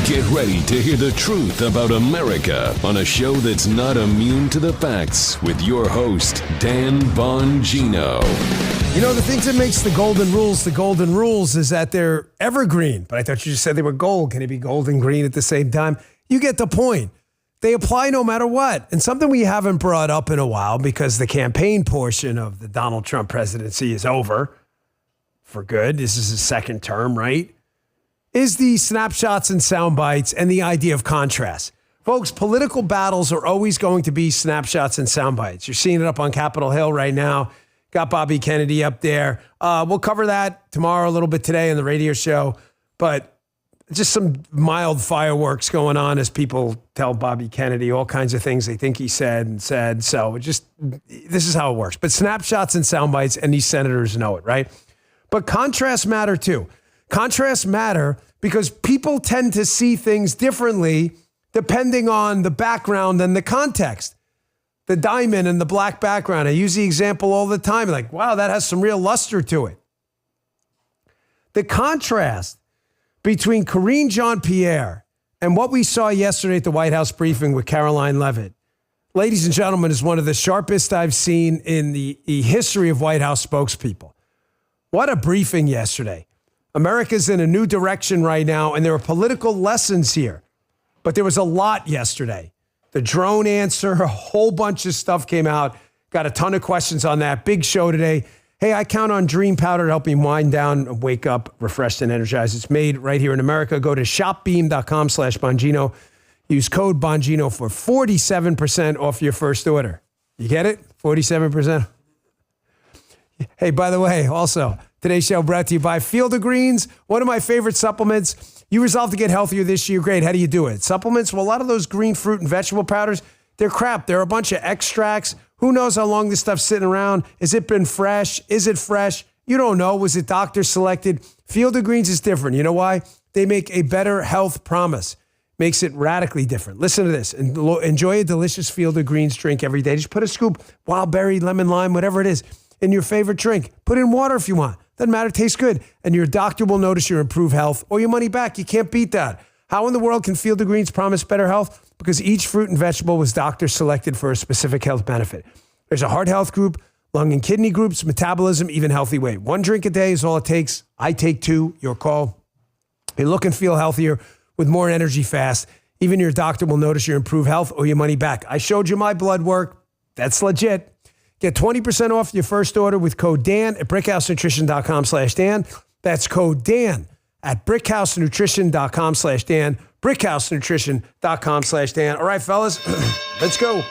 Get ready to hear the truth about America on a show that's not immune to the facts with your host, Dan Bongino. You know, the things that makes the golden rules is that they're evergreen. But I thought you just said they were gold. Can it be gold and green at the same time? You get the point. They apply no matter what. And something we haven't brought up in a while because the campaign portion of the Donald Trump presidency is over for good. This is his second term, right? Is the snapshots and sound bites and the idea of contrast. Folks, political battles are always going to be snapshots and sound bites. You're seeing it up on Capitol Hill right now. Got Bobby Kennedy up there. We'll cover that tomorrow, a little bit today on the radio show. But just some mild fireworks going on as people tell Bobby Kennedy all kinds of things they think he said and said. So this is how it works. But snapshots and sound bites, and these senators know it, right? But contrasts matter too. Contrasts matter because people tend to see things differently depending on the background and the context. The diamond and the black background. I use the example all the time. Like, wow, that has some real luster to it. The contrast between Karine Jean-Pierre and what we saw yesterday at the White House briefing with Caroline Leavitt, ladies and gentlemen, is one of the sharpest I've seen in the history of White House spokespeople. What a briefing yesterday. America's in a new direction right now, and there are political lessons here. But there was a lot yesterday. The drone answer, a whole bunch of stuff came out. Got a ton of questions on that. Big show today. Hey, I count on Dream Powder to help me wind down, wake up, refreshed, and energized. It's made right here in America. Go to shopbeam.com/Bongino. Use code Bongino for 47% off your first order. You get it? 47%. Hey, by the way, also, today's show brought to you by Field of Greens, one of my favorite supplements. You resolved to get healthier this year. Great. How do you do it? Supplements? Well, a lot of those green fruit and vegetable powders, they're crap. They're a bunch of extracts. Who knows how long this stuff's sitting around? Has it been fresh? Is it fresh? You don't know. Was it doctor selected? Field of Greens is different. You know why? They make a better health promise. Makes it radically different. Listen to this. Enjoy a delicious Field of Greens drink every day. Just put a scoop, wild berry, lemon, lime, whatever it is, in your favorite drink. Put in water if you want. Doesn't matter. It tastes good. And your doctor will notice your improved health or your money back. You can't beat that. How in the world can Field of Greens promise better health? Because each fruit and vegetable was doctor selected for a specific health benefit. There's a heart health group, lung and kidney groups, metabolism, even healthy weight. One drink a day is all it takes. I take 2. Your call. You look and feel healthier with more energy fast. Even your doctor will notice your improved health or your money back. I showed you my blood work. That's legit. Get 20% off your first order with code Dan at brickhousenutrition.com/Dan. That's code Dan at brickhousenutrition.com/Dan. brickhousenutrition.com/Dan. All right, fellas, let's go.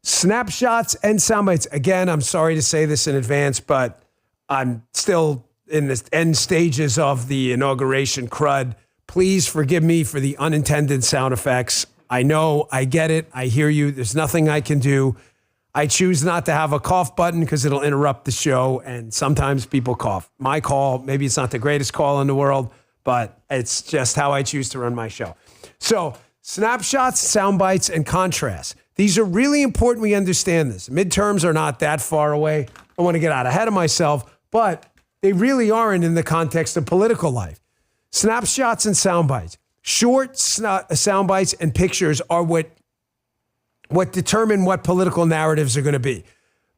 Snapshots and sound bites. Again, I'm sorry to say this in advance, but I'm still in the end stages of the inauguration crud. Please forgive me for the unintended sound effects. I know, I get it. I hear you. There's nothing I can do. I choose not to have a cough button because it'll interrupt the show, and sometimes people cough. My call, maybe it's not the greatest call in the world, but it's just how I choose to run my show. So, snapshots, sound bites, and contrasts. These are really important we understand this. Midterms are not that far away. I want to get out ahead of myself, but they really aren't in the context of political life. Snapshots and sound bites. Short sound bites and pictures are what determine what political narratives are going to be.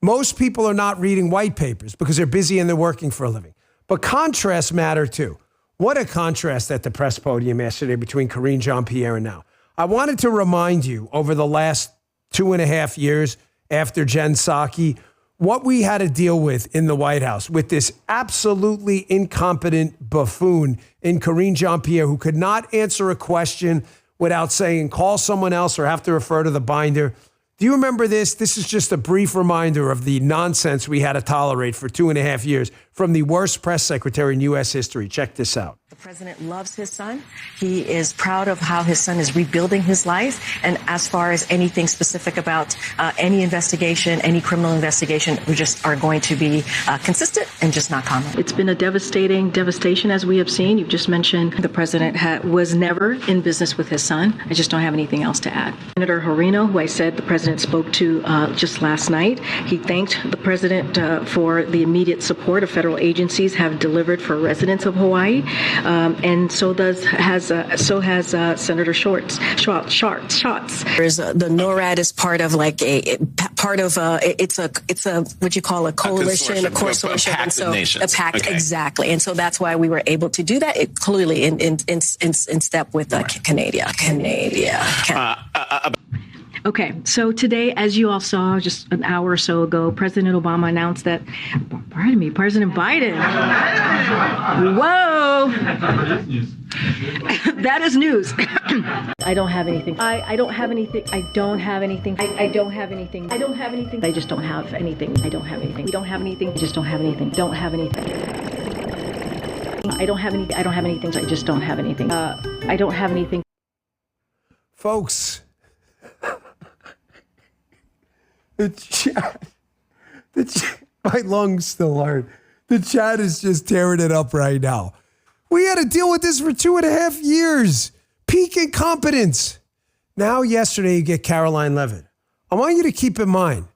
Most people are not reading white papers because they're busy and they're working for a living. But contrasts matter too. What a contrast at the press podium yesterday between Karine Jean-Pierre and now. I wanted to remind you over the last 2.5 years after Jen Psaki, what we had to deal with in the White House with this absolutely incompetent buffoon in Karine Jean-Pierre who could not answer a question without saying, call someone else or have to refer to the binder. Do you remember this? This is just a brief reminder of the nonsense we had to tolerate for 2.5 years from the worst press secretary in U.S. history. Check this out. The president loves his son. He is proud of how his son is rebuilding his life. And as far as anything specific about any investigation, any criminal investigation, we just are going to be consistent and just not comment. It's been a devastation as we have seen. You've just mentioned the president was never in business with his son. I just don't have anything else to add. Senator Horino, who I said the president spoke to just last night, he thanked the president for the immediate support of federal agencies have delivered for residents of Hawaii. and so has Senator Schatz. The NORAD is part of it's a what you call a coalition, a consortium, pact of nations. A pact, okay. Exactly, and so that's why we were able to do that. It clearly in step with Canada. Okay, so today, as you all saw just an hour or so ago, President Obama announced that, President Biden. Whoa! That is news. I don't have anything. I don't have anything. I don't have anything. I don't have anything. I don't have anything. I just don't have anything. I don't have anything. We don't have anything. I just don't have anything. Don't have anything. I don't have any. I don't have anything. I just don't have anything. I don't have anything. Folks. My lungs still hurt. The chat is just tearing it up right now. We had to deal with this for 2.5 years. Peak incompetence. Now, yesterday, you get Caroline Levitt. I want you to keep in mind,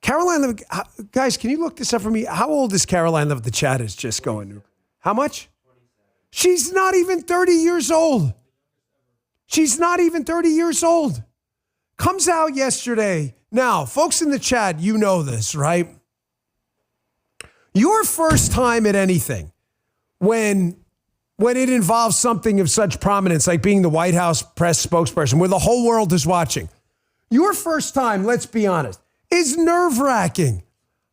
Caroline Levitt, guys, can you look this up for me? How old is Caroline Levitt? The chat is just going. How much? She's not even 30 years old. She's not even 30 years old. Comes out yesterday. Now, folks in the chat, you know this, right? Your first time at anything, when it involves something of such prominence, like being the White House press spokesperson, where the whole world is watching, your first time, let's be honest, is nerve-wracking.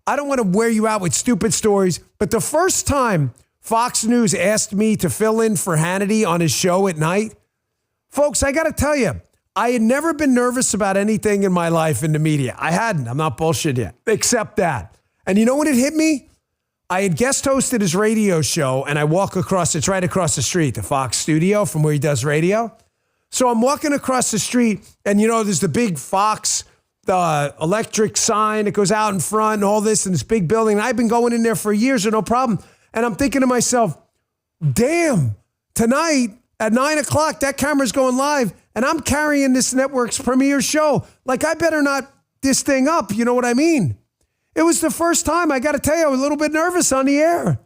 I don't want to wear you out with stupid stories, but the first time Fox News asked me to fill in for Hannity on his show at night, folks, I got to tell you, I had never been nervous about anything in my life in the media. I hadn't. I'm not bullshitting yet, except that. And you know when it hit me? I had guest hosted his radio show, and I walk across, it's right across the street, the Fox studio from where he does radio. So I'm walking across the street, and there's the big Fox, the electric sign that goes out in front and all this, and this big building. And I've been going in there for years, no problem. And I'm thinking to myself, damn, tonight at 9 o'clock, that camera's going live, and I'm carrying this network's premiere show. Like, I better not this thing up, you know what I mean? It was the first time, I got to tell you, I was a little bit nervous on the air.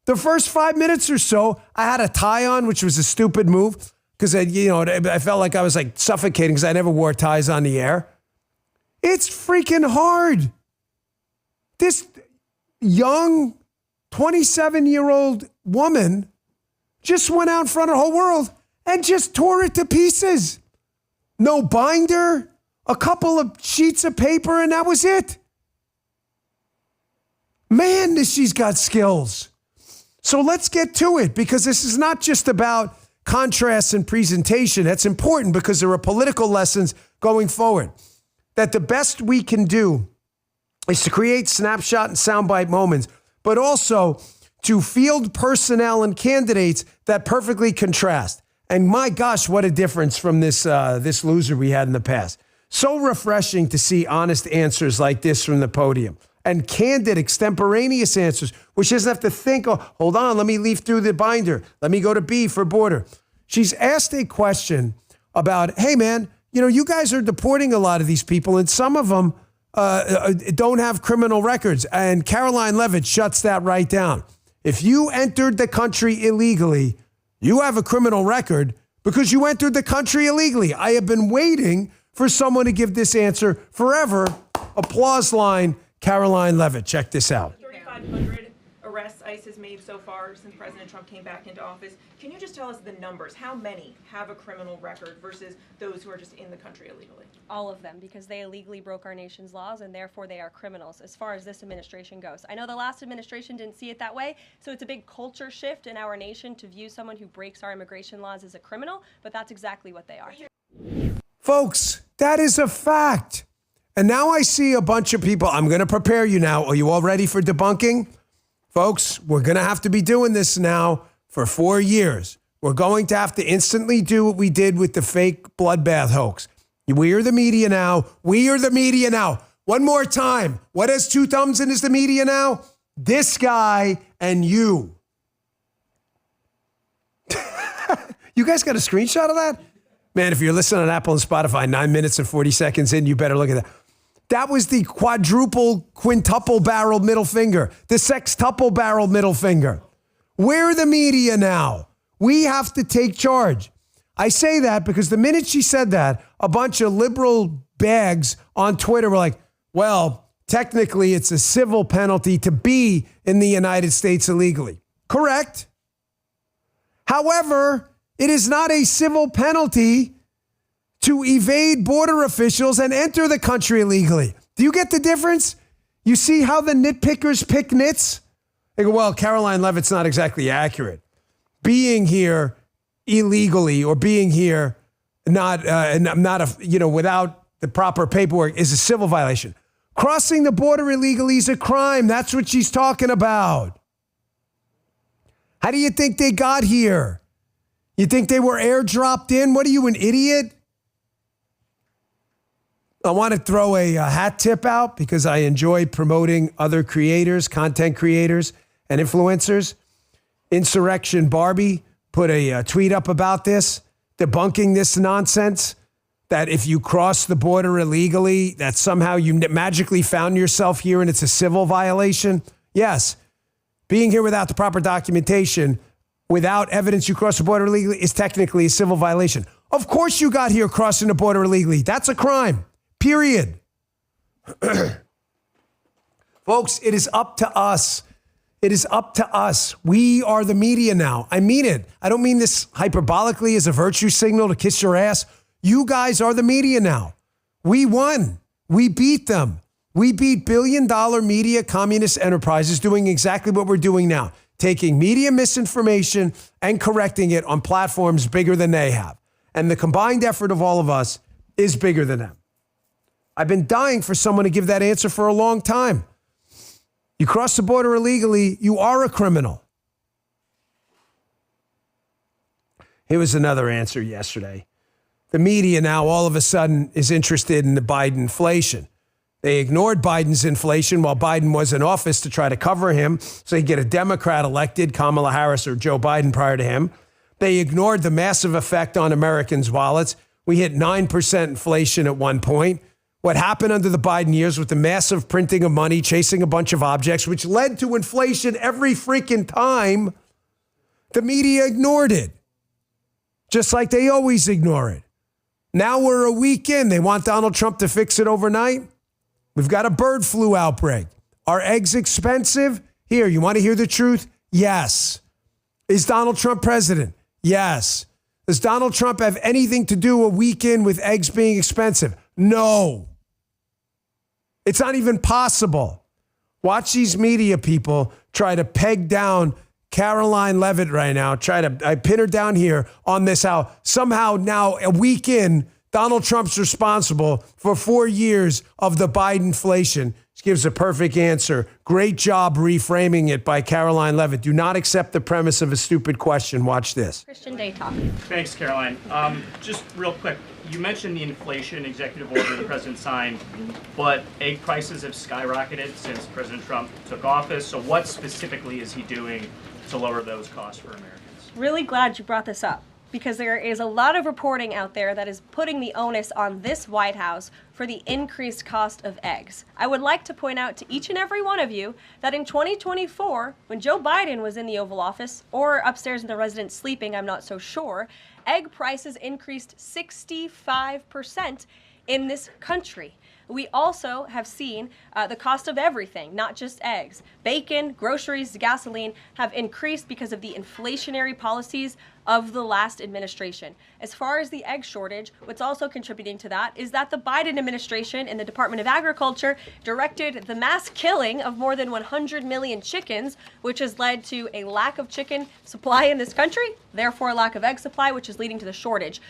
The first 5 minutes or so, I had a tie on, which was a stupid move, because I felt like I was like suffocating because I never wore ties on the air. It's freaking hard. This young 27-year-old woman just went out in front of the whole world and just tore it to pieces. No binder, a couple of sheets of paper, and that was it. Man, she's got skills. So let's get to it, because this is not just about contrast and presentation. That's important because there are political lessons going forward. That the best we can do is to create snapshot and soundbite moments, but also to field personnel and candidates that perfectly contrast. And my gosh, what a difference from this loser we had in the past. So refreshing to see honest answers like this from the podium. And candid, extemporaneous answers, which doesn't have to think, oh, hold on, let me leaf through the binder. Let me go to B for border. She's asked a question about, hey, man, you guys are deporting a lot of these people, and some of them don't have criminal records. And Caroline Levitt shuts that right down. If you entered the country illegally, you have a criminal record because you entered the country illegally. I have been waiting for someone to give this answer forever. Applause line. Caroline Levitt, check this out. 3,500 arrests ICE has made so far since President Trump came back into office. Can you just tell us the numbers? How many have a criminal record versus those who are just in the country illegally? All of them, because they illegally broke our nation's laws and therefore they are criminals as far as this administration goes. I know the last administration didn't see it that way, so it's a big culture shift in our nation to view someone who breaks our immigration laws as a criminal, but that's exactly what they are. Folks, that is a fact. And now I see a bunch of people. I'm going to prepare you now. Are you all ready for debunking? Folks, we're going to have to be doing this now for 4 years. We're going to have to instantly do what we did with the fake bloodbath hoax. We are the media now. We are the media now. One more time. What has two thumbs and is the media now? This guy and you. You guys got a screenshot of that? Man, if you're listening on Apple and Spotify, 9 minutes and 40 seconds in, you better look at that. That was the quintuple barreled middle finger, the sextuple barreled middle finger. We're the media now. We have to take charge. I say that because the minute she said that, a bunch of liberal bags on Twitter were like, well, technically it's a civil penalty to be in the United States illegally. Correct. However, it is not a civil penalty to evade border officials and enter the country illegally. Do you get the difference? You see how the nitpickers pick nits? They go, well, Caroline Leavitt's not exactly accurate. Being here illegally or being here without the proper paperwork is a civil violation. Crossing the border illegally is a crime. That's what she's talking about. How do you think they got here? You think they were airdropped in? What are you, an idiot? I want to throw a hat tip out because I enjoy promoting other creators, content creators, and influencers. Insurrection Barbie put a tweet up about this, debunking this nonsense that if you cross the border illegally, that somehow you magically found yourself here and it's a civil violation. Yes, being here without the proper documentation, without evidence you crossed the border illegally is technically a civil violation. Of course you got here crossing the border illegally. That's a crime. Period. Folks, it is up to us. It is up to us. We are the media now. I mean it. I don't mean this hyperbolically as a virtue signal to kiss your ass. You guys are the media now. We won. We beat them. We beat billion-dollar media communist enterprises doing exactly what we're doing now, taking media misinformation and correcting it on platforms bigger than they have. And the combined effort of all of us is bigger than them. I've been dying for someone to give that answer for a long time. You cross the border illegally, you are a criminal. Here was another answer yesterday. The media now all of a sudden is interested in the Biden inflation. They ignored Biden's inflation while Biden was in office to try to cover him so he'd get a Democrat elected, Kamala Harris or Joe Biden prior to him. They ignored the massive effect on Americans' wallets. We hit 9% inflation at one point. What happened under the Biden years with the massive printing of money, chasing a bunch of objects, which led to inflation every freaking time, the media ignored it. Just like they always ignore it. Now we're a week in. They want Donald Trump to fix it overnight. We've got a bird flu outbreak. Are eggs expensive? Here, you want to hear the truth? Yes. Is Donald Trump president? Yes. Does Donald Trump have anything to do a week in with eggs being expensive? No. It's not even possible. Watch these media people try to peg down Caroline Leavitt right now. I pin her down here on this, how somehow now a week in, Donald Trump's responsible for 4 years of the Biden inflation. She gives a perfect answer. Great job reframing it by Caroline Leavitt. Do not accept the premise of a stupid question. Watch this. Christian Day talk. Thanks, Caroline. Just real quick, you mentioned the inflation executive order the president signed, but egg prices have skyrocketed since President Trump took office. So what specifically is he doing to lower those costs for Americans? Really glad you brought this up, because there is a lot of reporting out there that is putting the onus on this White House for the increased cost of eggs. I would like to point out to each and every one of you that in 2024, when Joe Biden was in the Oval Office, or upstairs in the residence sleeping, I'm not so sure, egg prices increased 65% in this country. We also have seen the cost of everything, not just eggs. Bacon, groceries, gasoline have increased because of the inflationary policies of the last administration. As far as the egg shortage, what's also contributing to that is that the Biden administration and the Department of Agriculture directed the mass killing of more than 100 million chickens, which has led to a lack of chicken supply in this country, therefore a lack of egg supply, which is leading to the shortage.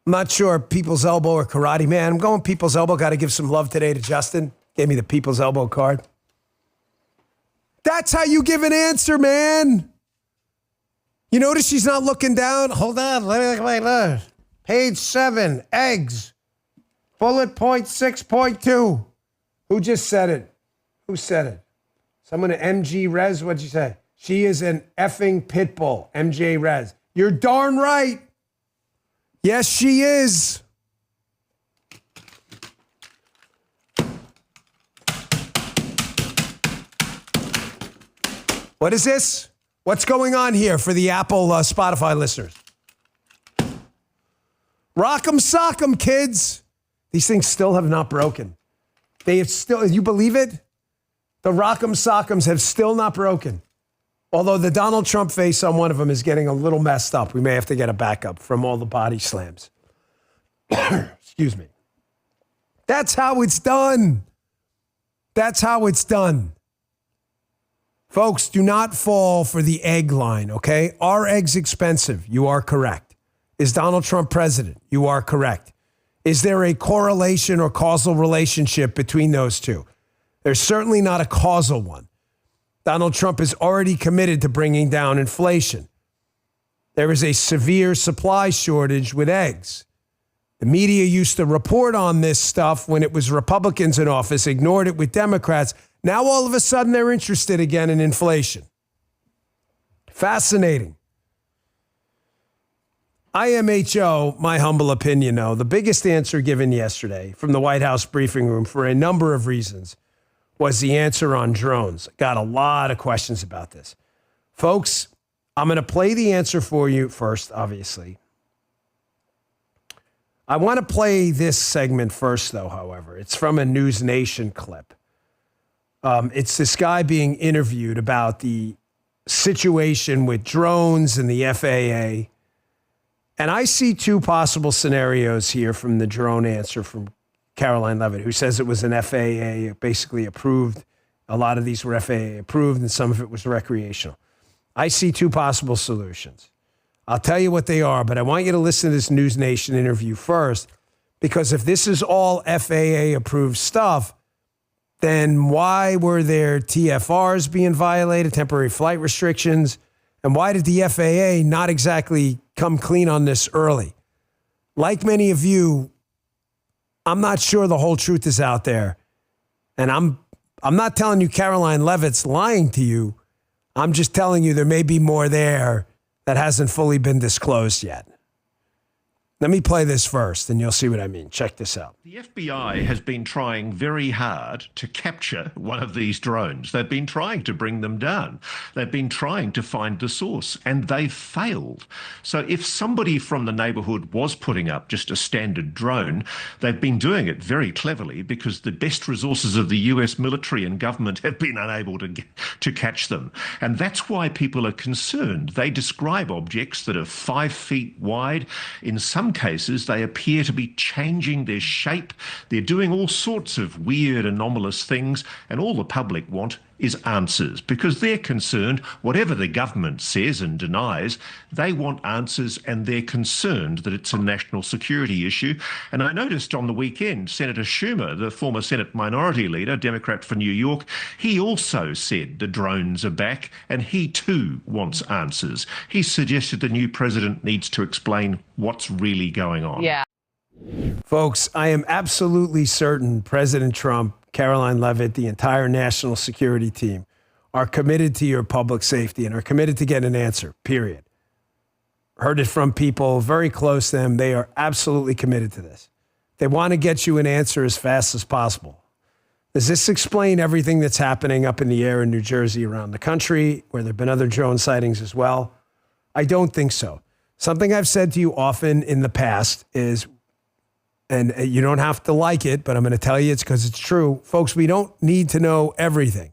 I'm not sure People's Elbow or Karate Man. I'm going People's Elbow. Got to give some love today to Justin. Gave me the People's Elbow card. That's how you give an answer, man. You notice she's not looking down? Hold on. Wait. Page 7, eggs. Bullet point 6.2. Who just said it? Who said it? Someone at MG Rez, what'd you say? She is an effing pit bull, MJ Rez. You're darn right. Yes, she is. What is this? What's going on here for the Apple Spotify listeners? Rock'em sock'em, kids. These things still have not broken. They have still, you believe it? The Rock'em sock'ems have still not broken. Although the Donald Trump face on one of them is getting a little messed up. We may have to get a backup from all the body slams. Excuse me. That's how it's done. That's how it's done. Folks, do not fall for the egg line, okay? Are eggs expensive? You are correct. Is Donald Trump president? You are correct. Is there a correlation or causal relationship between those two? There's certainly not a causal one. Donald Trump is already committed to bringing down inflation. There is a severe supply shortage with eggs. The media used to report on this stuff when it was Republicans in office, ignored it with Democrats. Now all of a sudden they're interested again in inflation. Fascinating. IMHO, my humble opinion, though, the biggest answer given yesterday from the White House briefing room for a number of reasons was the answer on drones. Got a lot of questions about this. Folks, I'm going to play the answer for you first, obviously. I want to play this segment first, though, however. It's from a News Nation clip. It's this guy being interviewed about the situation with drones and the FAA. And I see two possible scenarios here from the drone answer from Caroline Leavitt, who says it was an FAA basically approved. A lot of these were FAA approved and some of it was recreational. I see two possible solutions. I'll tell you what they are, but I want you to listen to this News Nation interview first, because if this is all FAA approved stuff, then why were there TFRs being violated, temporary flight restrictions? And why did the FAA not exactly come clean on this early? Like many of you, I'm not sure the whole truth is out there. And I'm not telling you Caroline Leavitt's lying to you. I'm just telling you there may be more there that hasn't fully been disclosed yet. Let me play this first, and you'll see what I mean. Check this out. The FBI has been trying very hard to capture one of these drones. They've been trying to bring them down. They've been trying to find the source, and they've failed. So if somebody from the neighbourhood was putting up just a standard drone, they've been doing it very cleverly because the best resources of the US military and government have been unable to catch them. And that's why people are concerned. They describe objects that are 5 feet wide. In some cases, they appear to be changing their shape. They're doing all sorts of weird, anomalous things, and all the public want is answers, because they're concerned, whatever the government says and denies, they want answers, and they're concerned that it's a national security issue. And I noticed on the weekend, Senator Schumer, the former Senate Minority Leader, Democrat for New York, he also said the drones are back, and he too wants answers. He suggested the new president needs to explain what's really going on. Yeah. Folks, I am absolutely certain President Trump, Caroline Leavitt, the entire national security team are committed to your public safety and are committed to get an answer, period. Heard it from people very close to them. They are absolutely committed to this. They want to get you an answer as fast as possible. Does this explain everything that's happening up in the air in New Jersey, around the country, where there have been other drone sightings as well? I don't think so. Something I've said to you often in the past is, and you don't have to like it, but I'm going to tell you it's because it's true. Folks, we don't need to know everything.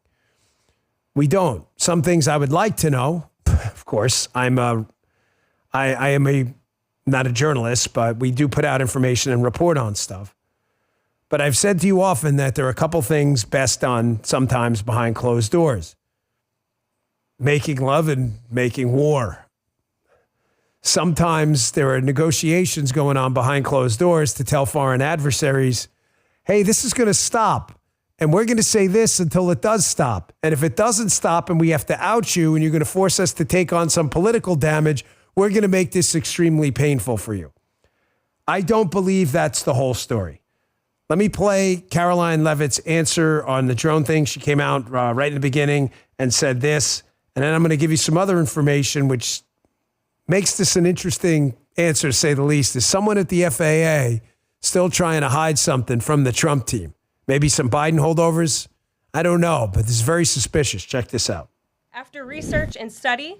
We don't. Some things I would like to know. Of course, I am not a journalist, but we do put out information and report on stuff. But I've said to you often that there are a couple things best done sometimes behind closed doors. Making love and making war. Sometimes there are negotiations going on behind closed doors to tell foreign adversaries, hey, this is going to stop. And we're going to say this until it does stop. And if it doesn't stop and we have to out you and you're going to force us to take on some political damage, we're going to make this extremely painful for you. I don't believe that's the whole story. Let me play Caroline Leavitt's answer on the drone thing. She came out right in the beginning and said this. And then I'm going to give you some other information which makes this an interesting answer, to say the least. Is someone at the FAA still trying to hide something from the Trump team? Maybe some Biden holdovers? I don't know, but this is very suspicious. Check this out. After research and study,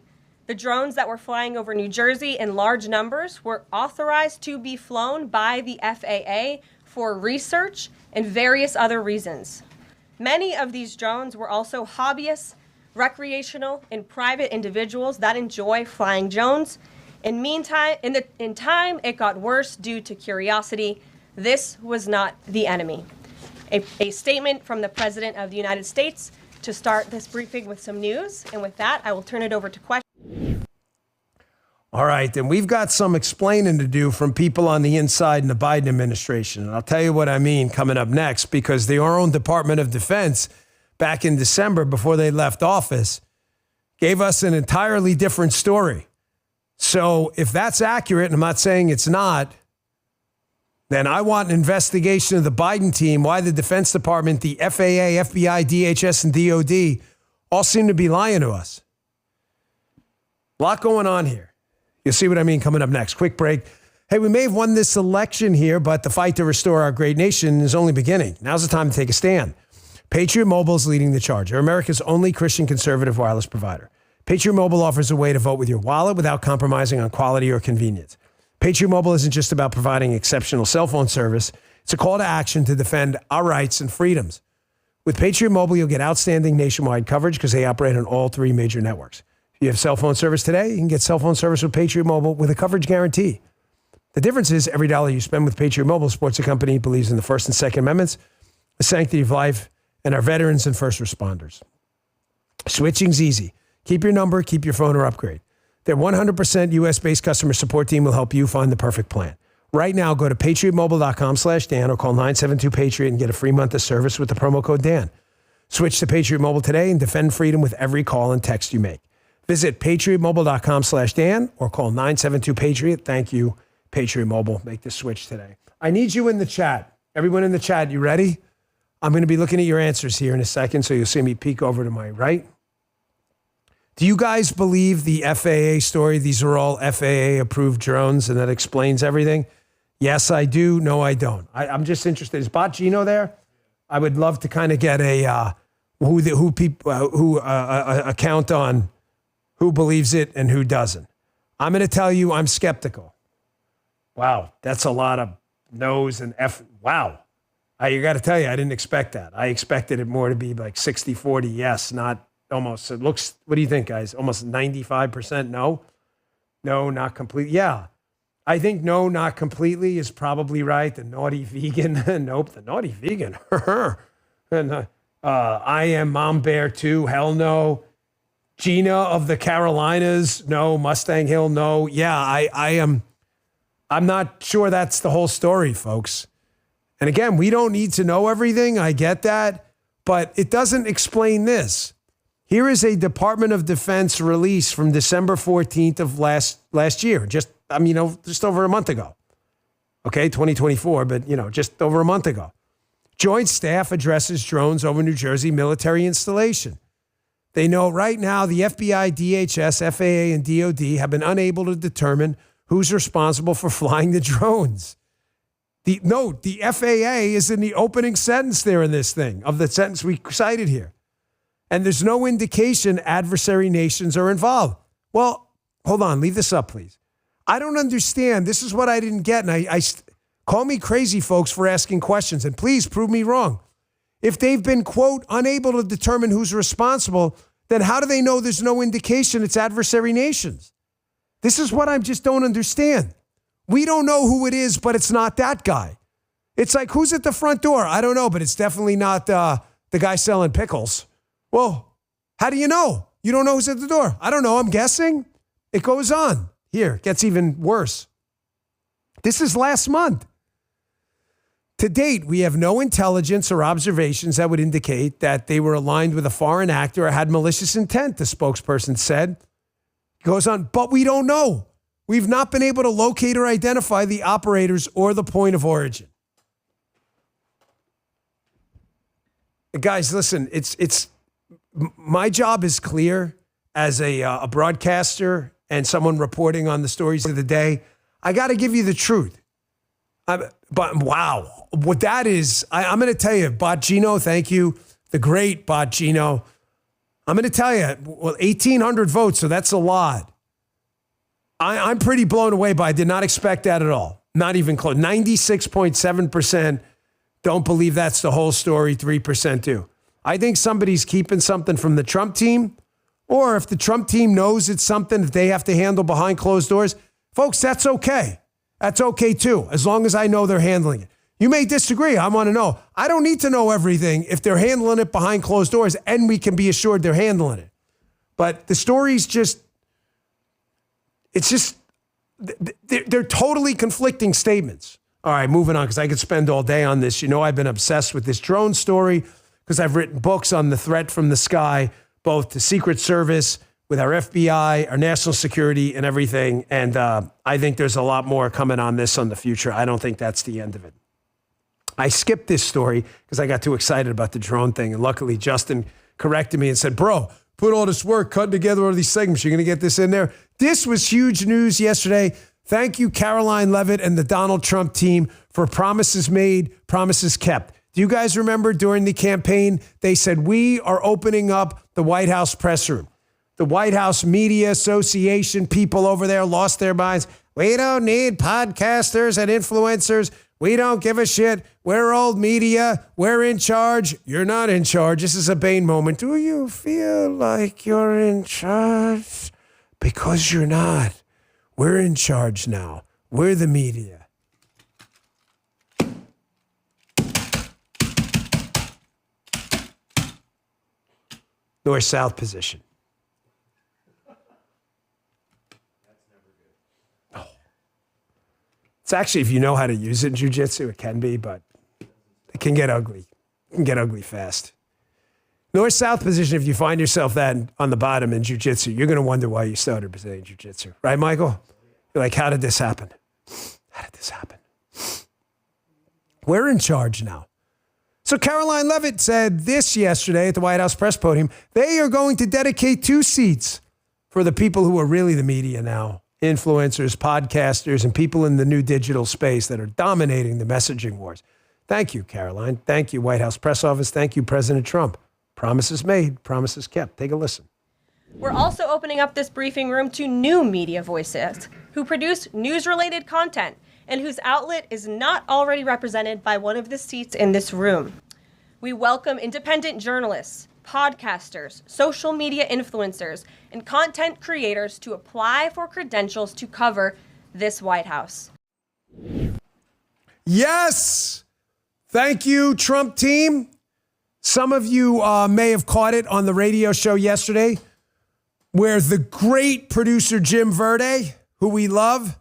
the drones that were flying over New Jersey in large numbers were authorized to be flown by the FAA for research and various other reasons. Many of these drones were also hobbyists, recreational, and private individuals that enjoy flying drones. In time, it got worse due to curiosity. This was not the enemy. A statement from the President of the United States to start this briefing with some news. And with that, I will turn it over to questions. All right, then we've got some explaining to do from people on the inside in the Biden administration. And I'll tell you what I mean coming up next, because our own Department of Defense back in December before they left office gave us an entirely different story. So if that's accurate, and I'm not saying it's not, then I want an investigation of the Biden team, why the Defense Department, the FAA, FBI, DHS, and DOD all seem to be lying to us. A lot going on here. You'll see what I mean coming up next. Quick break. Hey, we may have won this election here, but the fight to restore our great nation is only beginning. Now's the time to take a stand. Patriot Mobile is leading the charge. They're America's only Christian conservative wireless provider. Patriot Mobile offers a way to vote with your wallet without compromising on quality or convenience. Patriot Mobile isn't just about providing exceptional cell phone service. It's a call to action to defend our rights and freedoms. With Patriot Mobile, you'll get outstanding nationwide coverage because they operate on all three major networks. If you have cell phone service today, you can get cell phone service with Patriot Mobile with a coverage guarantee. The difference is every dollar you spend with Patriot Mobile supports a company believes in the First and Second Amendments, the sanctity of life, and our veterans and first responders. Switching's easy. Keep your number, keep your phone, or upgrade. Their 100% U.S.-based customer support team will help you find the perfect plan. Right now, go to patriotmobile.com/Dan or call 972-PATRIOT and get a free month of service with the promo code Dan. Switch to Patriot Mobile today and defend freedom with every call and text you make. Visit patriotmobile.com/Dan or call 972-PATRIOT. Thank you, Patriot Mobile. Make the switch today. I need you in the chat. Everyone in the chat, you ready? I'm going to be looking at your answers here in a second, so you'll see me peek over to my right. Do you guys believe the FAA story? These are all FAA-approved drones, and that explains everything? Yes, I do. No, I don't. I'm just interested. Is Bongino there? I would love to kind of get a account on who believes it and who doesn't. I'm going to tell you I'm skeptical. Wow, that's a lot of no's and F. Wow. You got to tell you, I didn't expect that. I expected it more to be like 60-40 yes, not almost. It looks, what do you think, guys? Almost 95% no? No, not completely. Yeah. I think no, not completely is probably right. The naughty vegan. Nope, the naughty vegan. And I am Mom Bear too. Hell no. Gina of the Carolinas. No. Mustang Hill. No. Yeah, I am. I'm not sure that's the whole story, folks. And again, we don't need to know everything. I get that. But it doesn't explain this. Here is a Department of Defense release from December 14th of last year. Just over a month ago. Okay, 2024, but, just over a month ago. Joint Staff addresses drones over New Jersey military installation. They know right now the FBI, DHS, FAA, and DOD have been unable to determine who's responsible for flying the drones. The FAA is in the opening sentence there in this thing, of the sentence we cited here. And there's no indication adversary nations are involved. Well, hold on, leave this up, please. I don't understand. This is what I didn't get. And I call me crazy, folks, for asking questions. And please prove me wrong. If they've been, quote, unable to determine who's responsible, then how do they know there's no indication it's adversary nations? This is what I just don't understand. We don't know who it is, but it's not that guy. It's like, who's at the front door? I don't know, but it's definitely not the guy selling pickles. Well, how do you know? You don't know who's at the door. I don't know. I'm guessing. It goes on. Here, it gets even worse. This is last month. To date, we have no intelligence or observations that would indicate that they were aligned with a foreign actor or had malicious intent, the spokesperson said. It goes on, but we don't know. We've not been able to locate or identify the operators or the point of origin. Guys, listen, it's my job is clear as a broadcaster and someone reporting on the stories of the day. I got to give you the truth. But wow, what that is, I'm going to tell you, Bongino, thank you. The great Bongino. I'm going to tell you, well, 1,800 votes, so that's a lot. I'm pretty blown away by it. I did not expect that at all. Not even close. 96.7% don't believe that's the whole story. 3% do. I think somebody's keeping something from the Trump team, or if the Trump team knows it's something that they have to handle behind closed doors, folks, that's okay. That's okay too, as long as I know they're handling it. You may disagree. I want to know. I don't need to know everything if they're handling it behind closed doors and we can be assured they're handling it. But the story's just, they're totally conflicting statements. All right, moving on, because I could spend all day on this. You know, I've been obsessed with this drone story because I've written books on the threat from the sky, both to Secret Service, with our FBI, our national security, and everything. And I think there's a lot more coming on this on the future. I don't think that's the end of it. I skipped this story because I got too excited about the drone thing. And luckily, Justin corrected me and said, bro, put all this work, cutting together all these segments. You're going to get this in there. This was huge news yesterday. Thank you, Caroline Leavitt and the Donald Trump team, for promises made, promises kept. Do you guys remember during the campaign, they said, we are opening up the White House press room. The White House Media Association people over there lost their minds. We don't need podcasters and influencers. We don't give a shit. We're old media. We're in charge. You're not in charge. This is a Bain moment. Do you feel like you're in charge? Because you're not. We're in charge now. We're the media. North-south position. It's actually, if you know how to use it in jiu-jitsu, it can be, but it can get ugly. It can get ugly fast. North-south position, if you find yourself that on the bottom in jiu-jitsu, you're going to wonder why you started playing jiu-jitsu. Right, Michael? You're like, how did this happen? How did this happen? We're in charge now. So Caroline Leavitt said this yesterday at the White House press podium. They are going to dedicate 2 seats for the people who are really the media now. Influencers, podcasters, and people in the new digital space that are dominating the messaging wars. Thank you, Caroline. Thank you, White House press office. Thank you, President Trump. Promises made, promises kept. Take a listen. We're also opening up this briefing room to new media voices who produce news-related content and whose outlet is not already represented by one of the seats in this room. We welcome independent journalists, podcasters, social media influencers, and content creators to apply for credentials to cover this White House. Yes! Thank you, Trump team. Some of you may have caught it on the radio show yesterday where the great producer Jim Verde, who we love,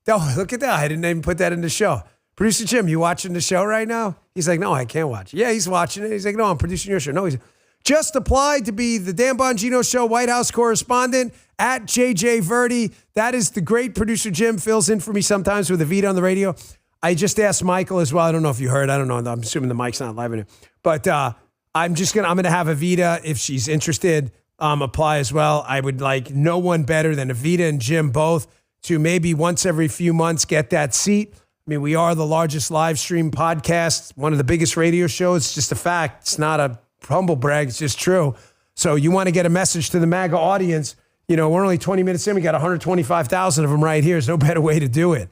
oh, look at that. I didn't even put that in the show. Producer Jim, you watching the show right now? He's like, no, I can't watch it. Yeah, he's watching it. He's like, no, I'm producing your show. No, he's just applied to be the Dan Bongino Show White House correspondent at JJ Verde. That is the great producer Jim, fills in for me sometimes with Avita on the radio. I just asked Michael as well. I don't know if you heard. I don't know. I'm assuming the mic's not live in it. But I'm going to have Avita, if she's interested, apply as well. I would like no one better than Avita and Jim both to maybe once every few months get that seat. I mean, we are the largest live stream podcast, one of the biggest radio shows. It's just a fact. It's not a humble brag. It's just true. So you want to get a message to the MAGA audience. You know, we're only 20 minutes in. We got 125,000 of them right here. There's no better way to do it.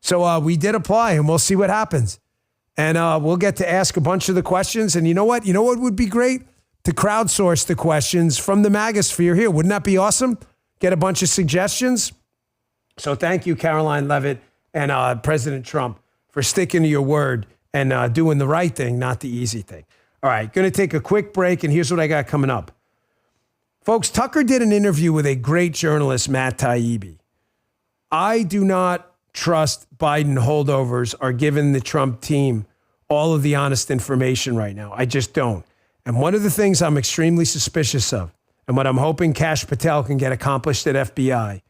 So we did apply, and we'll see what happens. And we'll get to ask a bunch of the questions. And you know what? You know what would be great? To crowdsource the questions from the MAGA sphere here. Wouldn't that be awesome? Get a bunch of suggestions. So thank you, Caroline Leavitt and President Trump, for sticking to your word and doing the right thing, not the easy thing. All right, going to take a quick break, and here's what I got coming up. Folks, Tucker did an interview with a great journalist, Matt Taibbi. I do not trust Biden holdovers are giving the Trump team all of the honest information right now. I just don't. And one of the things I'm extremely suspicious of, and what I'm hoping Kash Patel can get accomplished at FBI,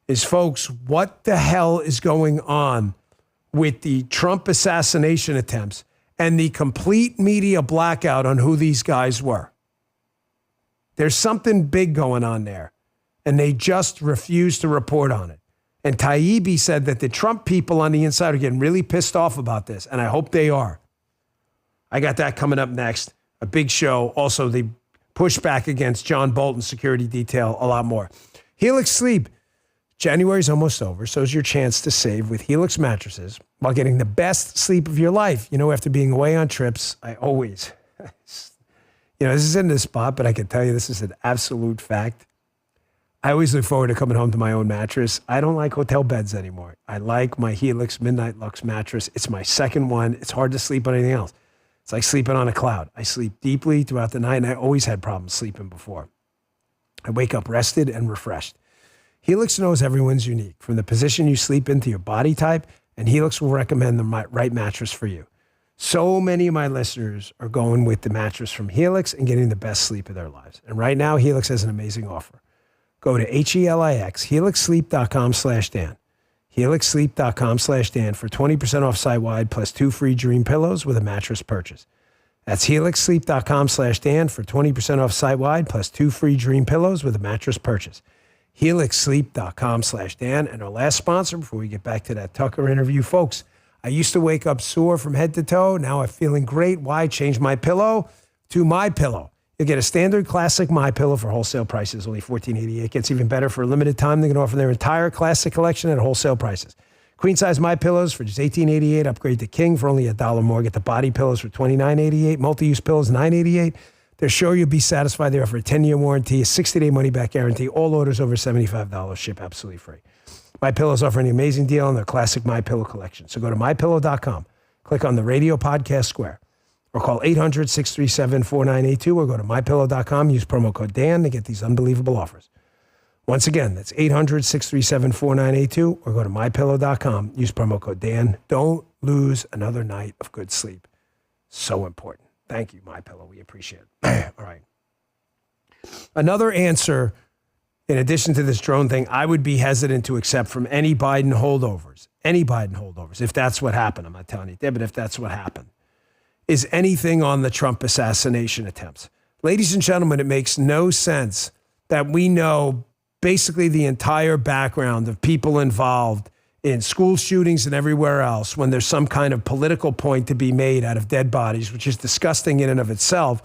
is, folks, what the hell is going on with the Trump assassination attempts and the complete media blackout on who these guys were? There's something big going on there, and they just refuse to report on it. And Taibbi said that the Trump people on the inside are getting really pissed off about this, and I hope they are. I got that coming up next. A big show. Also, the pushback against John Bolton's security detail a lot more. Helix Sleep. January's almost over, so is your chance to save with Helix mattresses while getting the best sleep of your life. You know, after being away on trips, I always, this is in this spot, but I can tell you this is an absolute fact. I always look forward to coming home to my own mattress. I don't like hotel beds anymore. I like my Helix Midnight Lux mattress. It's my second one. It's hard to sleep on anything else. It's like sleeping on a cloud. I sleep deeply throughout the night, and I always had problems sleeping before. I wake up rested and refreshed. Helix knows everyone's unique, from the position you sleep into your body type, and Helix will recommend the right mattress for you. So many of my listeners are going with the mattress from Helix and getting the best sleep of their lives. And right now, Helix has an amazing offer. Go to HELIX, helixsleep.com/Dan. HelixSleep.com/Dan for 20% off site-wide plus 2 free Dream pillows with a mattress purchase. That's HelixSleep.com/Dan for 20% off site-wide plus 2 free Dream pillows with a mattress purchase. HelixSleep.com/Dan. And our last sponsor before we get back to that Tucker interview, folks, I used to wake up sore from head to toe. Now I'm feeling great. Why? Change my pillow to My Pillow. You'll get a standard classic My Pillow for wholesale prices, only $14.88. Gets even better for a limited time. They're going to offer their entire classic collection at wholesale prices. Queen size My Pillows for just $18.88. Upgrade to King for only $1 more. Get the body pillows for $29.88. Multi-use pillows $9.88. They're sure you'll be satisfied. They offer a 10-year warranty, a 60-day money-back guarantee. All orders over $75 ship absolutely free. My Pillows offer an amazing deal on their classic My Pillow collection. So go to mypillow.com, click on the radio podcast square, or call 800-637-4982, or go to mypillow.com. Use promo code Dan to get these unbelievable offers. Once again, that's 800-637-4982, or go to mypillow.com. Use promo code Dan. Don't lose another night of good sleep. So important. Thank you, MyPillow. We appreciate it. All right. Another answer, in addition to this drone thing, I would be hesitant to accept from any Biden holdovers, if that's what happened. I'm not telling you, but if that's what happened, is anything on the Trump assassination attempts. Ladies and gentlemen, it makes no sense that we know basically the entire background of people involved in school shootings and everywhere else when there's some kind of political point to be made out of dead bodies, which is disgusting in and of itself.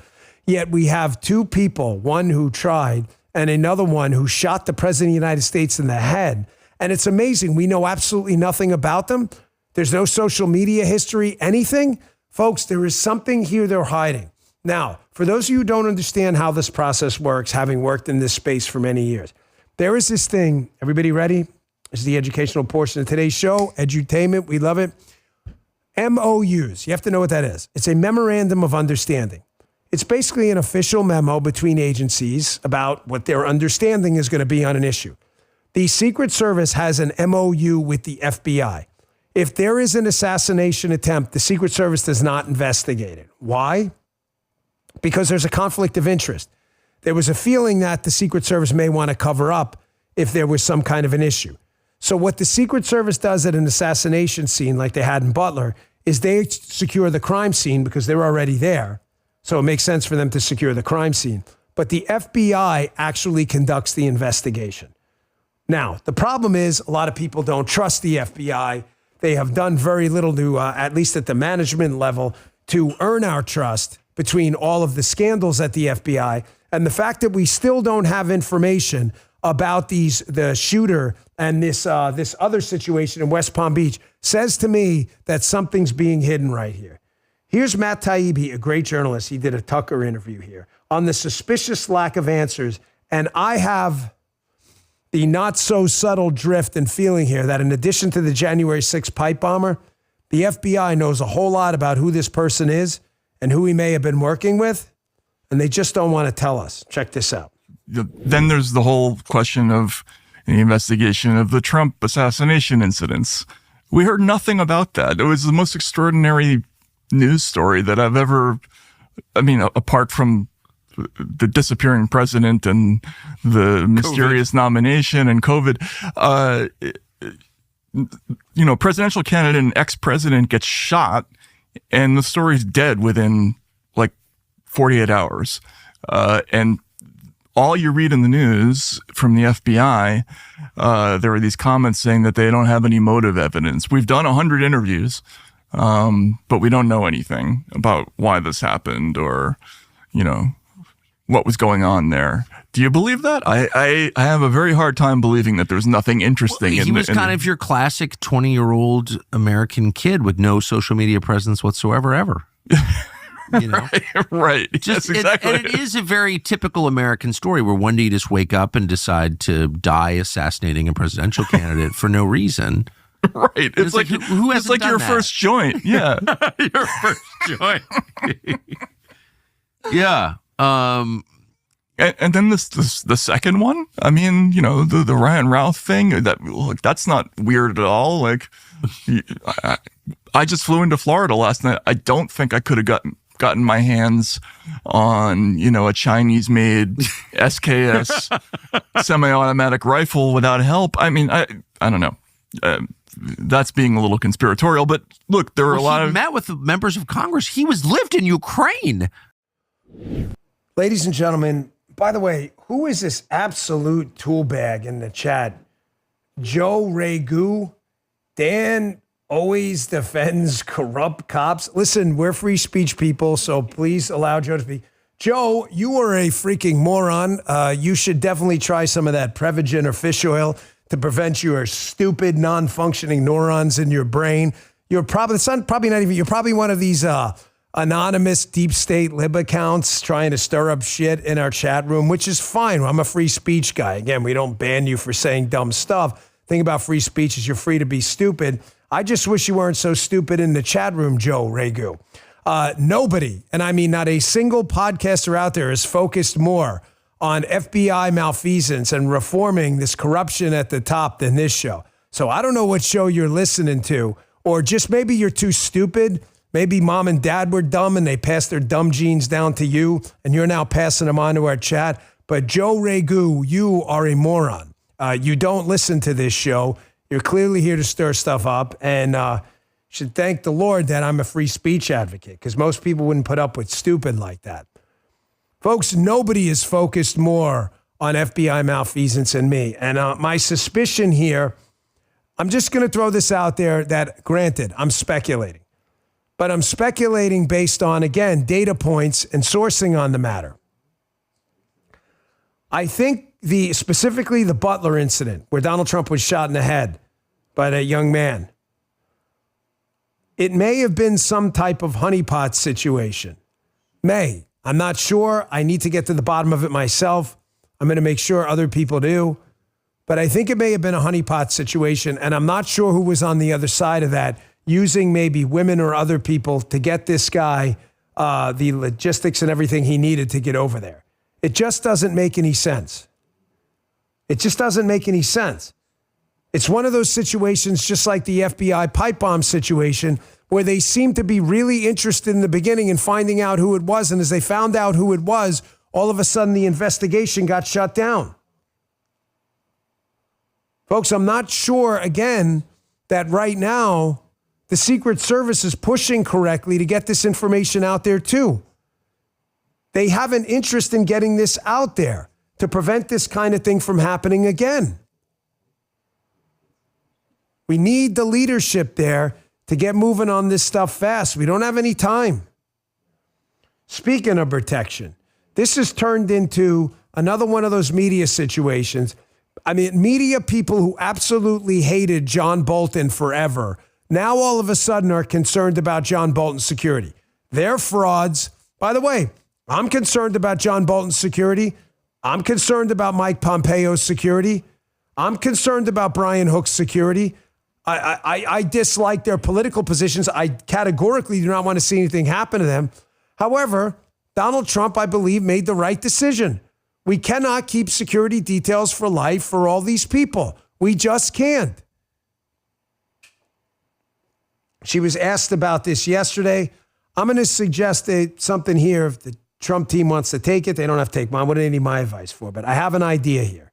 Yet we have two people, one who tried and another one who shot the president of the United States in the head. And it's amazing. We know absolutely nothing about them. There's no social media history, anything. Folks, there is something here they're hiding. Now, for those of you who don't understand how this process works, having worked in this space for many years, there is this thing. Everybody ready? This is the educational portion of today's show. Edutainment, we love it. MOUs, you have to know what that is. It's a memorandum of understanding. It's basically an official memo between agencies about what their understanding is going to be on an issue. The Secret Service has an MOU with the FBI. If there is an assassination attempt, the Secret Service does not investigate it. Why? Because there's a conflict of interest. There was a feeling that the Secret Service may want to cover up if there was some kind of an issue. So what the Secret Service does at an assassination scene like they had in Butler is they secure the crime scene because they're already there. So it makes sense for them to secure the crime scene. But the FBI actually conducts the investigation. Now, the problem is a lot of people don't trust the FBI. They have done very little to, at least at the management level, to earn our trust between all of the scandals at the FBI and the fact that we still don't have information about the shooter and this other situation in West Palm Beach says to me that something's being hidden right here. Here's Matt Taibbi, a great journalist. He did a Tucker interview here on the suspicious lack of answers. And I have the not so subtle drift and feeling here that in addition to the January 6th pipe bomber, the FBI knows a whole lot about who this person is and who he may have been working with. And they just don't want to tell us. Check this out. Then there's the whole question of the investigation of the Trump assassination incidents. We heard nothing about that. It was the most extraordinary news story that I've ever, apart from the disappearing president and the mysterious nomination and COVID, presidential candidate and ex-president gets shot and the story's dead within like 48 hours. And all you read in the news from the FBI, there are these comments saying that they don't have any motive evidence. We've done 100 interviews, but we don't know anything about why this happened or, what was going on there. Do you believe that? I have a very hard time believing that there's nothing interesting. He was kind of your classic 20-year-old American kid with no social media presence whatsoever, ever. You know? Right. Yes, exactly. And it is a very typical American story where one day you just wake up and decide to die assassinating a presidential candidate for no reason. Right. It's like who hasn't it's like done your that? first joint. Yeah. Your first joint. Yeah. And then the second one, I mean, you know, the Ryan Routh thing, that's not weird at all. Like, I just flew into Florida last night. I don't think I could have gotten my hands on, you know, a Chinese-made SKS semi-automatic rifle without help. I mean, I don't know. That's being a little conspiratorial, but look, there were a lot of met with the members of Congress. He lived in Ukraine. Ladies and gentlemen, by the way, who is this absolute tool bag in the chat? Joe Ragu? Dan always defends corrupt cops. Listen, we're free speech people, so please allow Joe to speak. Joe, you are a freaking moron. You should definitely try some of that Prevagen or fish oil to prevent your stupid, non-functioning neurons in your brain. You're probably one of these anonymous deep state lib accounts trying to stir up shit in our chat room, which is fine. I'm a free speech guy. Again, we don't ban you for saying dumb stuff. The thing about free speech is you're free to be stupid. I just wish you weren't so stupid in the chat room, Joe Ragu. Nobody, and I mean not a single podcaster out there, is focused more on FBI malfeasance and reforming this corruption at the top than this show. So I don't know what show you're listening to, or just maybe you're too stupid. Maybe mom and dad were dumb and they passed their dumb genes down to you, and you're now passing them on to our chat. But Joe Ragu, you are a moron. You don't listen to this show. You're clearly here to stir stuff up, and should thank the Lord that I'm a free speech advocate, because most people wouldn't put up with stupid like that. Folks, nobody is focused more on FBI malfeasance than me. And my suspicion here, I'm just going to throw this out there that, granted, I'm speculating. But I'm speculating based on, again, data points and sourcing on the matter. I think specifically the Butler incident, where Donald Trump was shot in the head by that young man, it may have been some type of honeypot situation. May. I'm not sure. I need to get to the bottom of it myself. I'm going to make sure other people do. But I think it may have been a honeypot situation, and I'm not sure who was on the other side of that, using maybe women or other people to get this guy the logistics and everything he needed to get over there. It just doesn't make any sense. It just doesn't make any sense. It's one of those situations, just like the FBI pipe bomb situation, where they seemed to be really interested in the beginning in finding out who it was. And as they found out who it was, all of a sudden the investigation got shut down. Folks, I'm not sure, again, that right now the Secret Service is pushing correctly to get this information out there too. They have an interest in getting this out there to prevent this kind of thing from happening again. We need the leadership there to get moving on this stuff fast. We don't have any time. Speaking of protection, this has turned into another one of those media situations. I mean, media people who absolutely hated John Bolton forever now all of a sudden are concerned about John Bolton's security. They're frauds. By the way, I'm concerned about John Bolton's security. I'm concerned about Mike Pompeo's security. I'm concerned about Brian Hook's security. I dislike their political positions. I categorically do not want to see anything happen to them. However, Donald Trump, I believe, made the right decision. We cannot keep security details for life for all these people. We just can't. She was asked about this yesterday. I'm going to suggest something here. If the Trump team wants to take it, they don't have to take mine. What do they need my advice for? But I have an idea here.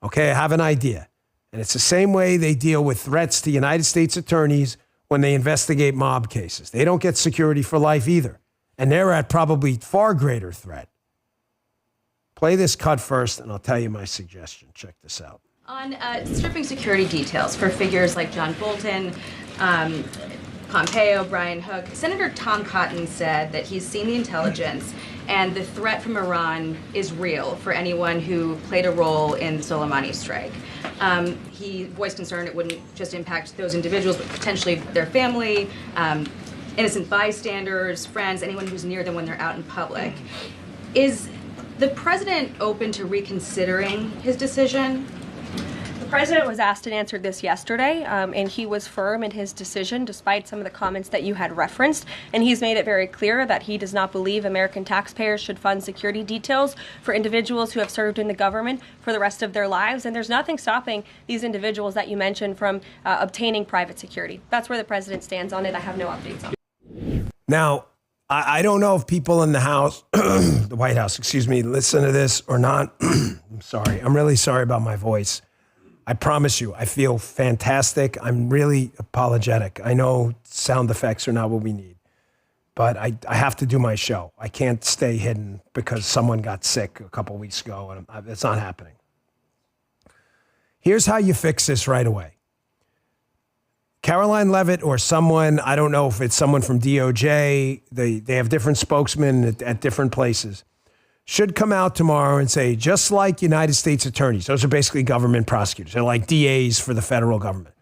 Okay, I have an idea. And it's the same way they deal with threats to United States attorneys when they investigate mob cases. They don't get security for life either. And they're at probably far greater threat. Play this cut first, and I'll tell you my suggestion. Check this out. On stripping security details for figures like John Bolton, Pompeo, Brian Hook, Senator Tom Cotton said that he's seen the intelligence and the threat from Iran is real for anyone who played a role in the Soleimani strike. He voiced concern it wouldn't just impact those individuals, but potentially their family, innocent bystanders, friends, anyone who's near them when they're out in public. Is the president open to reconsidering his decision? The president was asked and answered this yesterday, and he was firm in his decision despite some of the comments that you had referenced. And he's made it very clear that he does not believe American taxpayers should fund security details for individuals who have served in the government for the rest of their lives. And there's nothing stopping these individuals that you mentioned from obtaining private security. That's where the president stands on it. I have no updates on it. Now, I don't know if people in the House, the White House, listen to this or not. I'm sorry. I'm really sorry about my voice. I promise you, I feel fantastic. I'm really apologetic. I know sound effects are not what we need, but I have to do my show. I can't stay hidden because someone got sick a couple weeks ago, and it's not happening. Here's how you fix this right away. Caroline Leavitt or someone, I don't know if it's someone from DOJ, they have different spokesmen at different places, should come out tomorrow and say, just like United States attorneys, those are basically government prosecutors. They're like DAs for the federal government.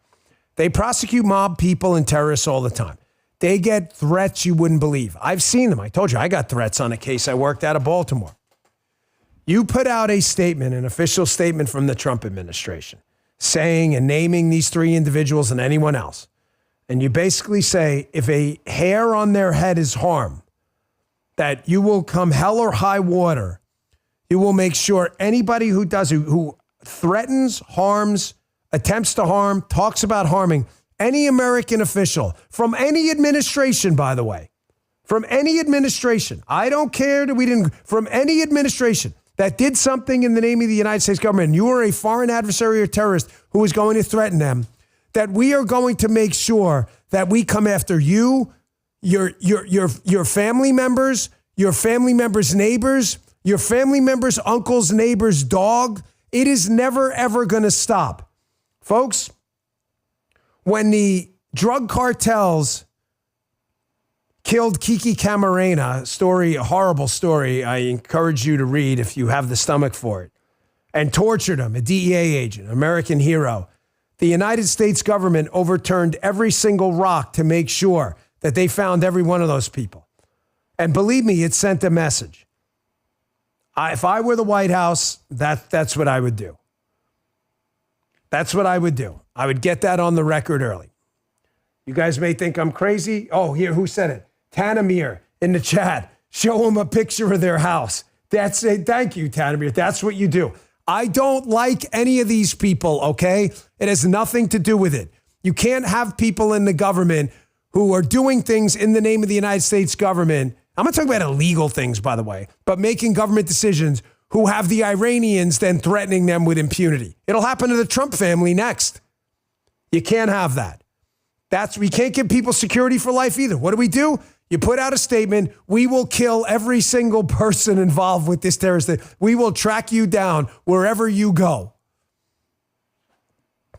They prosecute mob people and terrorists all the time. They get threats you wouldn't believe. I've seen them. I told you, I got threats on a case I worked out of Baltimore. You put out a statement, an official statement from the Trump administration, saying and naming these three individuals and anyone else. And you basically say, if a hair on their head is harmed, that you will come hell or high water. You will make sure anybody who threatens, harms, attempts to harm, talks about harming any American official from any administration, by the way, from any administration. I don't care that from any administration that did something in the name of the United States government, and you are a foreign adversary or terrorist who is going to threaten them, that we are going to make sure that we come after you, your family members, your family members' neighbors, your family members' uncle's neighbor's dog. It is never, ever going to stop. Folks, when the drug cartels killed Kiki Camarena, a horrible story I encourage you to read if you have the stomach for it, and tortured him, a DEA agent, American hero, the United States government overturned every single rock to make sure that they found every one of those people. And believe me, it sent a message. If I were the White House, that's what I would do. That's what I would do. I would get that on the record early. You guys may think I'm crazy. Oh, here, who said it? Tanamir in the chat. Show them a picture of their house. That's it. Thank you, Tanamir. That's what you do. I don't like any of these people, okay? It has nothing to do with it. You can't have people in the government who are doing things in the name of the United States government. I'm not talking about illegal things, by the way, but making government decisions who have the Iranians then threatening them with impunity. It'll happen to the Trump family next. You can't have that. We can't give people security for life either. What do? You put out a statement, we will kill every single person involved with this terrorist thing. We will track you down wherever you go.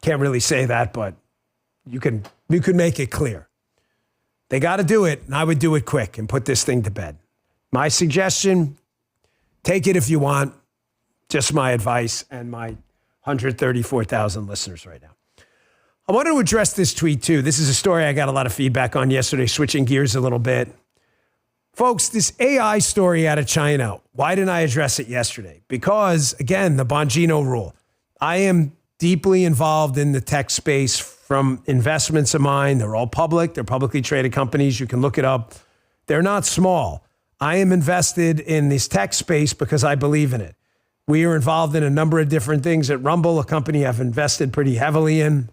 Can't really say that, but you can make it clear. They got to do it, and I would do it quick and put this thing to bed. My suggestion, take it if you want. Just my advice and my 134,000 listeners right now. I wanted to address this tweet too. This is a story I got a lot of feedback on yesterday, switching gears a little bit. Folks, this AI story out of China, why didn't I address it yesterday? Because, again, the Bongino rule. I am deeply involved in the tech space from investments of mine. They're all public. They're publicly traded companies. You can look it up. They're not small. I am invested in this tech space because I believe in it. We are involved in a number of different things at Rumble, a company I've invested pretty heavily in.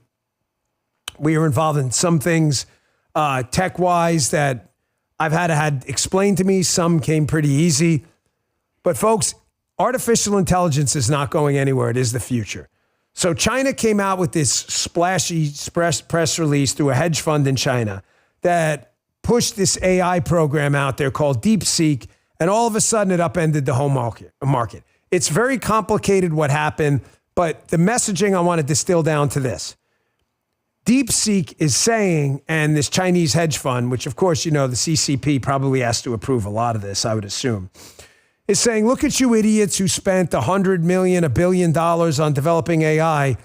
We are involved in some things tech-wise that I've had explained to me. Some came pretty easy. But folks, artificial intelligence is not going anywhere. It is the future. So China came out with this splashy press release through a hedge fund in China that pushed this AI program out there called DeepSeek, and all of a sudden it upended the whole market. It's very complicated what happened, but the messaging I want to distill down to this. DeepSeek is saying, and this Chinese hedge fund, which of course, you know, the CCP probably has to approve a lot of this, I would assume, is saying, look at you idiots who spent $100 million, $1 billion on developing AI.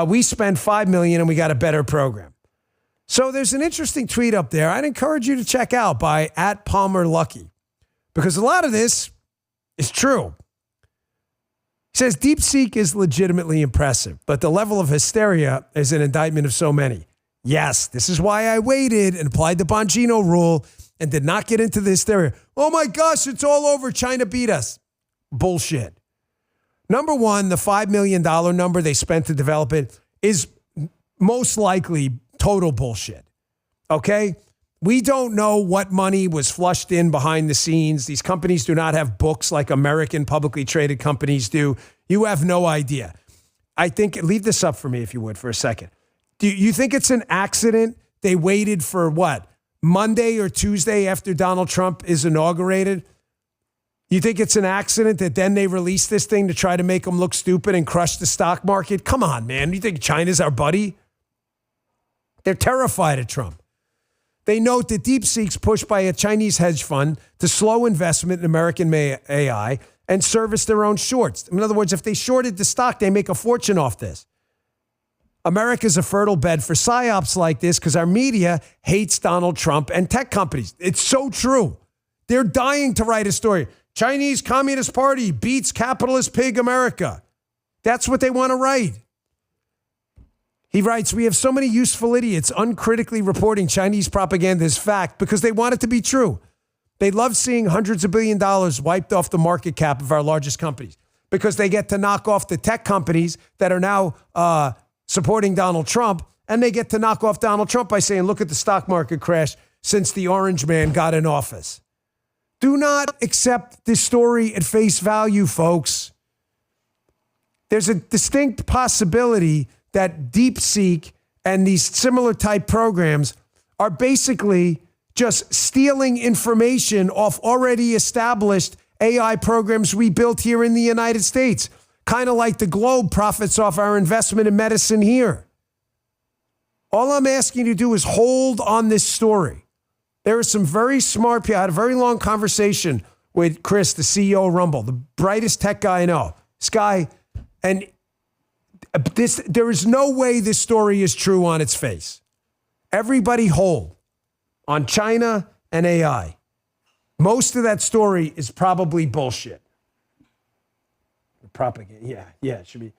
We spent $5 million and we got a better program. So there's an interesting tweet up there I'd encourage you to check out by @PalmerLucky, because a lot of this is true. He says DeepSeek is legitimately impressive, but the level of hysteria is an indictment of so many. Yes, this is why I waited and applied the Bongino rule and did not get into the hysteria. Oh my gosh, it's all over. China beat us. Bullshit. Number one, the $5 million number they spent to develop it is most likely total bullshit. Okay? We don't know what money was flushed in behind the scenes. These companies do not have books like American publicly traded companies do. You have no idea. I think, leave this up for me if you would for a second. Do you think it's an accident they waited for what? Monday or Tuesday after Donald Trump is inaugurated? You think it's an accident that then they released this thing to try to make them look stupid and crush the stock market? Come on, man. You think China's our buddy? They're terrified of Trump. They note that DeepSeek's pushed by a Chinese hedge fund to slow investment in American AI and service their own shorts. In other words, if they shorted the stock, they make a fortune off this. America's a fertile bed for psyops like this because our media hates Donald Trump and tech companies. It's so true. They're dying to write a story. Chinese Communist Party beats capitalist pig America. That's what they want to write. He writes, we have so many useful idiots uncritically reporting Chinese propaganda as fact because they want it to be true. They love seeing hundreds of billion dollars wiped off the market cap of our largest companies because they get to knock off the tech companies that are now supporting Donald Trump, and they get to knock off Donald Trump by saying, look at the stock market crash since the orange man got in office. Do not accept this story at face value, folks. There's a distinct possibility that DeepSeek and these similar type programs are basically just stealing information off already established AI programs we built here in the United States. Kind of like the globe profits off our investment in medicine here. All I'm asking you to do is hold on this story. There are some very smart people. I had a very long conversation with Chris, the CEO of Rumble, the brightest tech guy I know. This guy, and there is no way this story is true on its face. Everybody hold on China and AI. Most of that story is probably bullshit. Propaganda. Yeah, it should be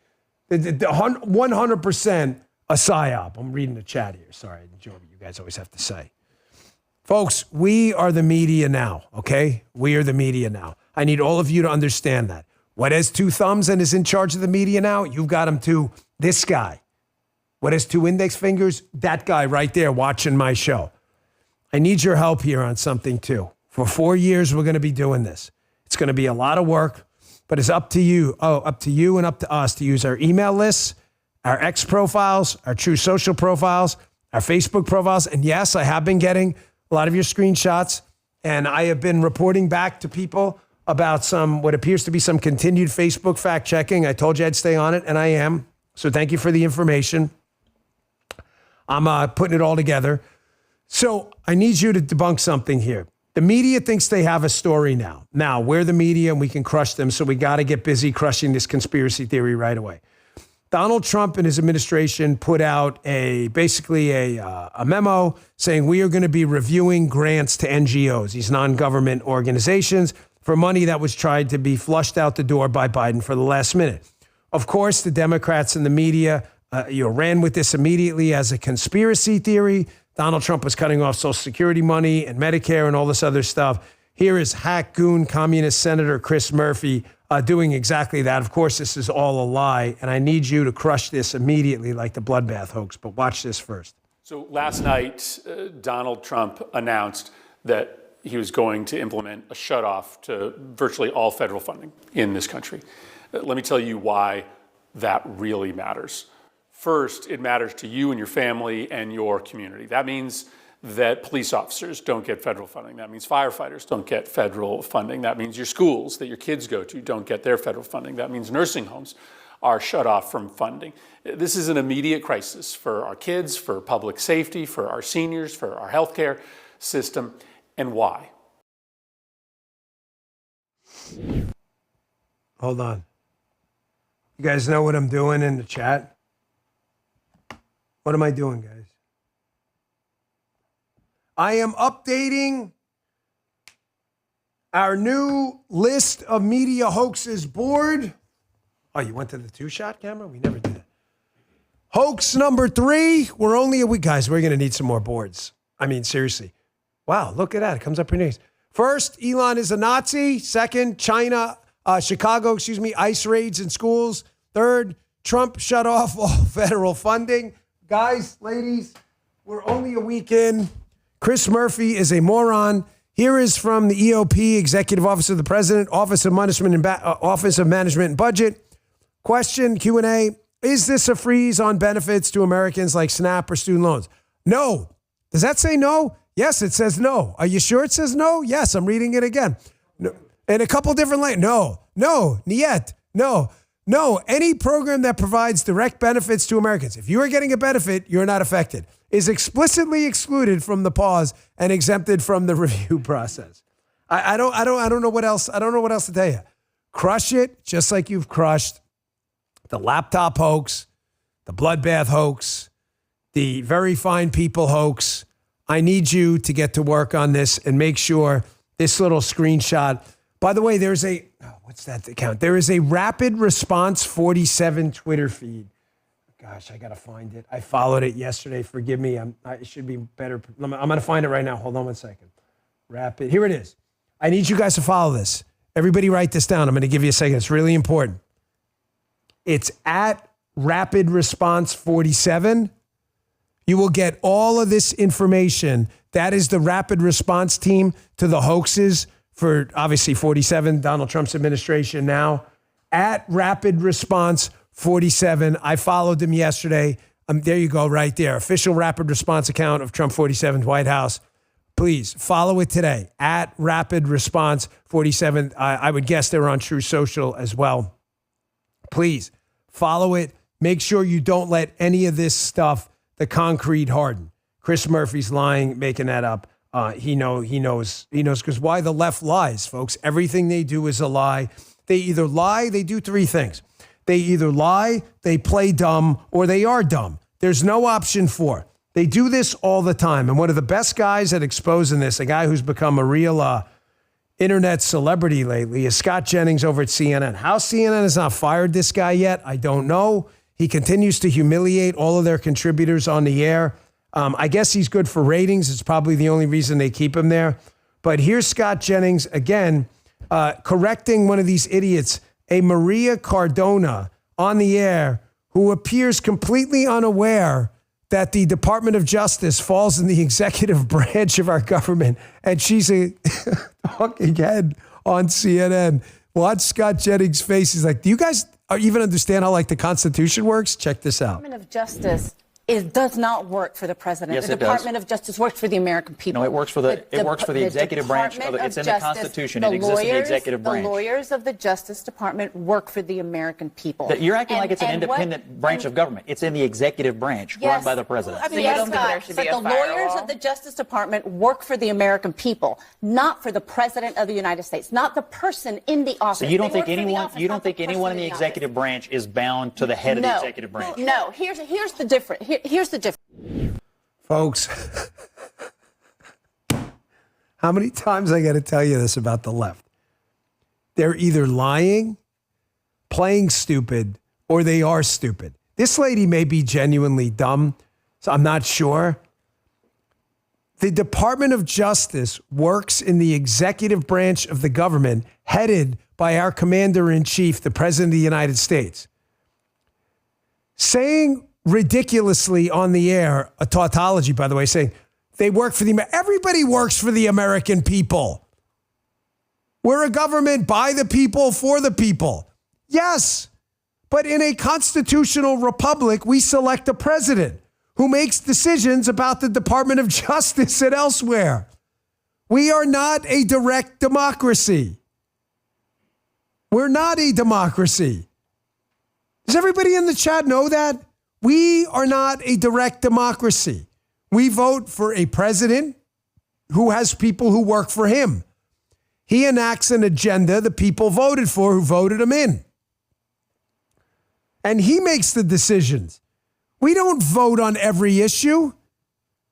100% a psyop. I'm reading the chat here. Sorry, I enjoy what you guys always have to say. Folks, we are the media now, okay? We are the media now. I need all of you to understand that. What has two thumbs and is in charge of the media now? You've got him too. This guy. What has two index fingers? That guy right there watching my show. I need your help here on something too. For 4 years, we're going to be doing this. It's going to be a lot of work, but it's up to you. Up to you and up to us to use our email lists, our X profiles, our True Social profiles, our Facebook profiles. And yes, I have been getting a lot of your screenshots, and I have been reporting back to people about what appears to be some continued Facebook fact checking. I told you I'd stay on it, and I am. So thank you for the information. I'm putting it all together. So I need you to debunk something here. The media thinks they have a story now. Now, we're the media and we can crush them, so we got to get busy crushing this conspiracy theory right away. Donald Trump and his administration put out basically a memo saying we are going to be reviewing grants to NGOs, these non-government organizations, for money that was tried to be flushed out the door by Biden for the last minute. Of course, the Democrats and the media ran with this immediately as a conspiracy theory. Donald Trump was cutting off Social Security money and Medicare and all this other stuff. Here is hack goon communist Senator Chris Murphy doing exactly that. Of course, this is all a lie, and I need you to crush this immediately like the bloodbath hoax, but watch this first. So last night, Donald Trump announced that he was going to implement a shutoff to virtually all federal funding in this country. Let me tell you why that really matters. First, it matters to you and your family and your community. That means that police officers don't get federal funding. That means firefighters don't get federal funding. That means your schools that your kids go to don't get their federal funding. That means nursing homes are shut off from funding. This is an immediate crisis for our kids, for public safety, for our seniors, for our healthcare system. And why? Hold on. You guys know what I'm doing in the chat? What am I doing, guys? I am updating our new list of media hoaxes board. Oh, you went to the two-shot camera? We never did it. Hoax number 3. We're only a week. Guys, we're going to need some more boards. I mean, seriously. Wow, look at that. It comes up pretty nice. First, Elon is a Nazi. Second, Chicago, ICE raids in schools. Third, Trump shut off all federal funding. Guys, ladies, we're only a week in. Chris Murphy is a moron. Here is from the EOP, Executive Office of the President, Office of Management and Budget. Question, Q&A. Is this a freeze on benefits to Americans like SNAP or student loans? No. Does that say no? Yes, it says no. Are you sure it says no? Yes, I'm reading it again. No. In a couple different languages. No, niet, no. Any program that provides direct benefits to Americans, if you are getting a benefit, you're not affected, is explicitly excluded from the pause and exempted from the review process. I don't know what else. I don't know what else to tell you. Crush it, just like you've crushed the laptop hoax, the bloodbath hoax, the very fine people hoax. I need you to get to work on this and make sure this little screenshot. By the way, there's what's that account? There is a Rapid Response 47 Twitter feed. Gosh, I got to find it. I followed it yesterday. Forgive me. I should be better. I'm going to find it right now. Hold on one second. Rapid. Here it is. I need you guys to follow this. Everybody write this down. I'm going to give you a second. It's really important. It's at Rapid Response 47. You will get all of this information. That is the rapid response team to the hoaxes for obviously 47, Donald Trump's administration now. At Rapid Response 47. I followed them yesterday. There you go, right there. Official Rapid Response account of Trump 47 White House. Please follow it today. At Rapid Response 47. I would guess they're on True Social as well. Please follow it. Make sure you don't let any of this stuff, the concrete harden. Chris Murphy's lying, making that up. He knows because why the left lies, folks. Everything they do is a lie. They either lie, they do 3 things. They either lie, they play dumb, or they are dumb. There's no option 4. They do this all the time. And one of the best guys at exposing this, a guy who's become a real internet celebrity lately, is Scott Jennings over at CNN. How CNN has not fired this guy yet, I don't know. He continues to humiliate all of their contributors on the air. I guess he's good for ratings. It's probably the only reason they keep him there. But here's Scott Jennings again, correcting one of these idiots, a Maria Cardona on the air, who appears completely unaware that the Department of Justice falls in the executive branch of our government. And she's a talking head on CNN. Watch Scott Jennings' face. He's like, do you guys even understand how the Constitution works? Check this out. Department of Justice does not work for the president. Yes, the Department of Justice works for the American people. No, it works for the executive branch. It's in the Constitution. It exists in the executive branch. The lawyers of the Justice Department work for the American people. You're acting like it's an independent branch of government. It's in the executive branch, run by the president. I mean, yes, but the lawyers of the Justice Department work for the American people, not for the president of the United States, not the person in the office. So you don't think anyone in the executive branch is bound to the head of the executive branch? No. Here's the difference. Here's the difference. Folks, how many times I got to tell you this about the left? They're either lying, playing stupid, or they are stupid. This lady may be genuinely dumb, so I'm not sure. The Department of Justice works in the executive branch of the government, headed by our commander-in-chief, the President of the United States. Saying ridiculously on the air, a tautology, by the way, saying they work for everybody works for the American people. We're a government by the people, for the people. Yes, but in a constitutional republic, we select a president who makes decisions about the Department of Justice and elsewhere. We are not a direct democracy. We're not a democracy. Does everybody in the chat know that? We are not a direct democracy. We vote for a president who has people who work for him. He enacts an agenda the people voted for, who voted him in. And he makes the decisions. We don't vote on every issue.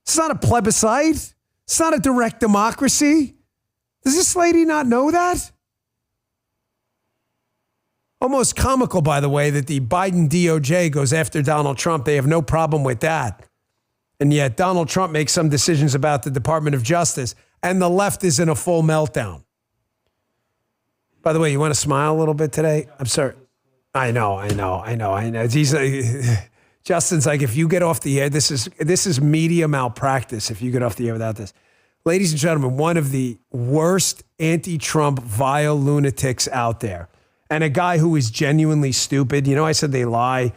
It's not a plebiscite. It's not a direct democracy. Does this lady not know that? Almost comical, by the way, that the Biden DOJ goes after Donald Trump. They have no problem with that. And yet Donald Trump makes some decisions about the Department of Justice, and the left is in a full meltdown. By the way, you want to smile a little bit today? I'm sorry. I know. Justin's like, if you get off the air, this is media malpractice if you get off the air without this. Ladies and gentlemen, one of the worst anti-Trump vile lunatics out there, and a guy who is genuinely stupid. You know, I said they lie,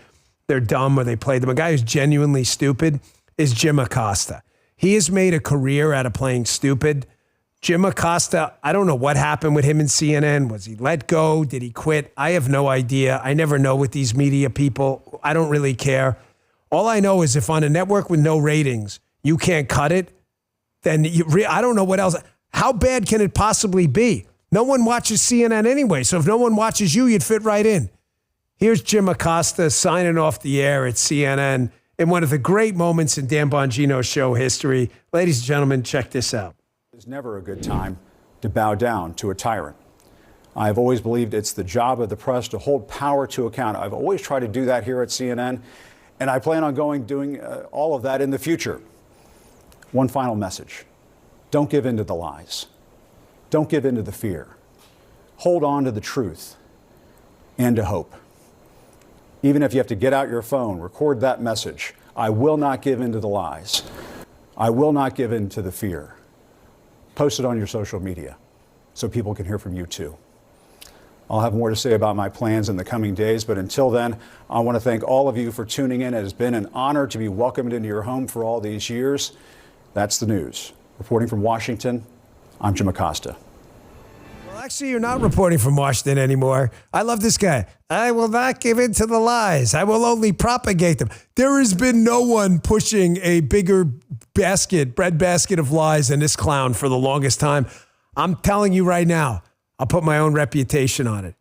they're dumb, or they play them. A guy who's genuinely stupid is Jim Acosta. He has made a career out of playing stupid. Jim Acosta, I don't know what happened with him in CNN. Was he let go? Did he quit? I have no idea. I never know with these media people. I don't really care. All I know is if on a network with no ratings, you can't cut it, then I don't know what else. How bad can it possibly be? No one watches CNN anyway, so if no one watches you, you'd fit right in. Here's Jim Acosta signing off the air at CNN in one of the great moments in Dan Bongino's show history. Ladies and gentlemen, check this out. It's never a good time to bow down to a tyrant. I've always believed it's the job of the press to hold power to account. I've always tried to do that here at CNN, and I plan on doing all of that in the future. One final message. Don't give in to the lies. Don't give in to the fear. Hold on to the truth and to hope. Even if you have to get out your phone, record that message. I will not give in to the lies. I will not give in to the fear. Post it on your social media so people can hear from you too. I'll have more to say about my plans in the coming days, but until then, I want to thank all of you for tuning in. It has been an honor to be welcomed into your home for all these years. That's the news. Reporting from Washington, I'm Jim Acosta. Well, actually, you're not reporting from Washington anymore. I love this guy. I will not give in to the lies. I will only propagate them. There has been no one pushing a bigger bread basket of lies than this clown for the longest time. I'm telling you right now, I'll put my own reputation on it.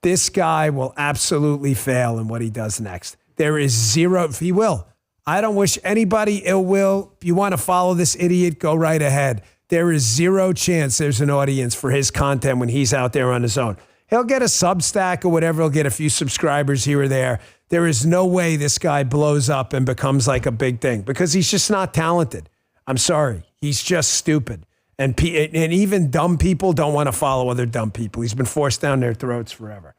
This guy will absolutely fail in what he does next. There is zero, he will. I don't wish anybody ill will. If you want to follow this idiot, go right ahead. There is zero chance there's an audience for his content when he's out there on his own. He'll get a Substack or whatever. He'll get a few subscribers here or there. There is no way this guy blows up and becomes like a big thing because he's just not talented. I'm sorry. He's just stupid. And even dumb people don't want to follow other dumb people. He's been forced down their throats forever.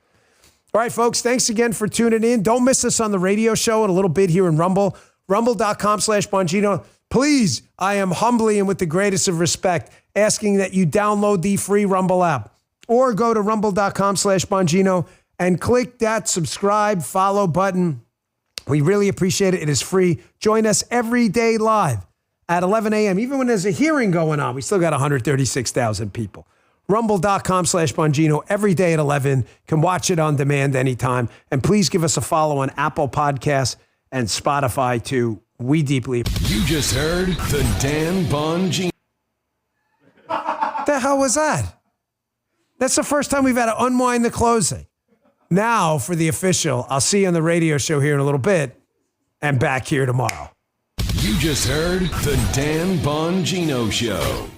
All right, folks, thanks again for tuning in. Don't miss us on the radio show in a little bit here in Rumble. Rumble.com/Bongino. Please, I am humbly and with the greatest of respect asking that you download the free Rumble app or go to rumble.com/Bongino and click that subscribe, follow button. We really appreciate it. It is free. Join us every day live at 11 a.m. Even when there's a hearing going on, we still got 136,000 people. Rumble.com/Bongino every day at 11. Can watch it on demand anytime. And please give us a follow on Apple Podcasts and Spotify too. We deeply. You just heard the Dan Bongino. The hell was that? That's the first time we've had to unwind the closing. Now for the official. I'll see you on the radio show here in a little bit and back here tomorrow. You just heard the Dan Bongino Show.